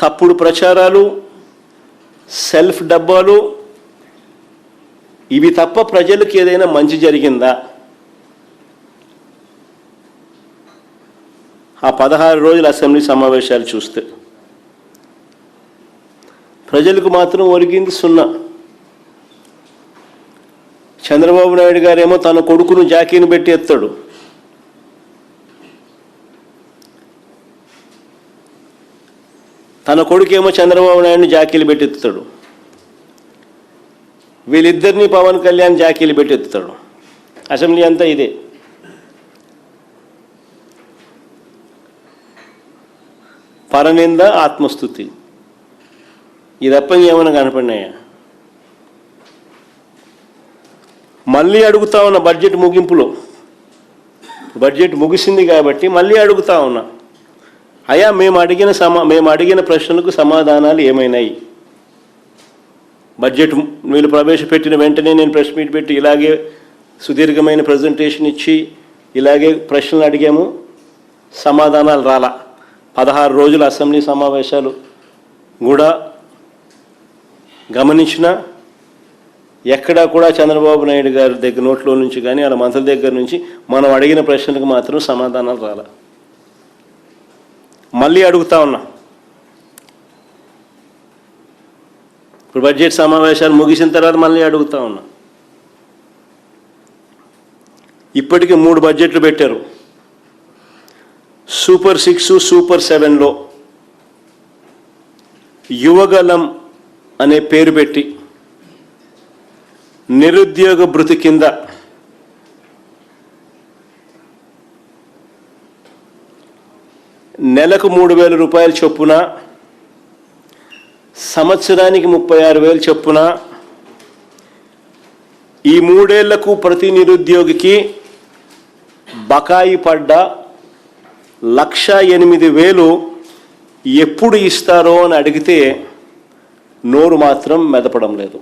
తప్పుడు ప్రచారాలు, సెల్ఫ్ డబ్బాలు, ఇవి తప్ప ప్రజలకు ఏదైనా మంచి జరిగిందా? ఆ 16 రోజుల అసెంబ్లీ సమావేశాలు చూస్తే ప్రజలకు మాత్రం ఒరిగింది సున్నా. చంద్రబాబు నాయుడు గారేమో తన కొడుకును జాకీని పెట్టి ఎత్తాడు. తన కొడుకేమో చంద్రబాబు నాయుడిని జాకీలు పెట్టి ఎత్తుతాడు. వీళ్ళిద్దరినీ పవన్ కళ్యాణ్ జాకీలు పెట్టి ఎత్తుతాడు. అసెంబ్లీ అంతా ఇదే. పరనింద, ఆత్మస్తుతి, ఇది తప్ప ఏమైనా కనపడినాయా? మళ్ళీ అడుగుతా ఉన్నా, బడ్జెట్ ముగింపులో, బడ్జెట్ ముగిసింది కాబట్టి మళ్ళీ అడుగుతా ఉన్నా, అయ్యా మేము అడిగిన ప్రశ్నలకు సమాధానాలు ఏమైనాయి? బడ్జెట్ వీళ్ళు ప్రవేశపెట్టిన వెంటనే నేను ప్రెస్ మీట్ పెట్టి ఇలాగే సుదీర్ఘమైన ప్రజెంటేషన్ ఇచ్చి ఇలాగే ప్రశ్నలు అడిగాము, సమాధానాలు రాలా. 16 రోజుల అసెంబ్లీ సమావేశాలు కూడా గమనించిన ఎక్కడా కూడా చంద్రబాబు నాయుడు గారి దగ్గర నోట్లో నుంచి కానీ వాళ్ళ మంత్రుల దగ్గర నుంచి మనం అడిగిన ప్రశ్నలకు మాత్రం సమాధానాలు రాలా. మళ్ళీ అడుగుతా ఉన్నా, ఇప్పుడు బడ్జెట్ సమావేశాలు ముగిసిన తర్వాత మళ్ళీ అడుగుతా ఉన్నా. ఇప్పటికీ 3 బడ్జెట్లు పెట్టారు. సూపర్ 6, సూపర్ 7లో యువగలం అనే పేరు పెట్టి నిరుద్యోగ భృతి కింద నెలకు 3,000 రూపాయల చొప్పున, సంవత్సరానికి 36,000 చొప్పున, ఈ 3 ఏళ్లకు ప్రతి నిరుద్యోగికి బకాయి పడ్డ 1,08,000 ఎప్పుడు ఇస్తారో అని అడిగితే నోరు మాత్రం మెదపడం లేదు.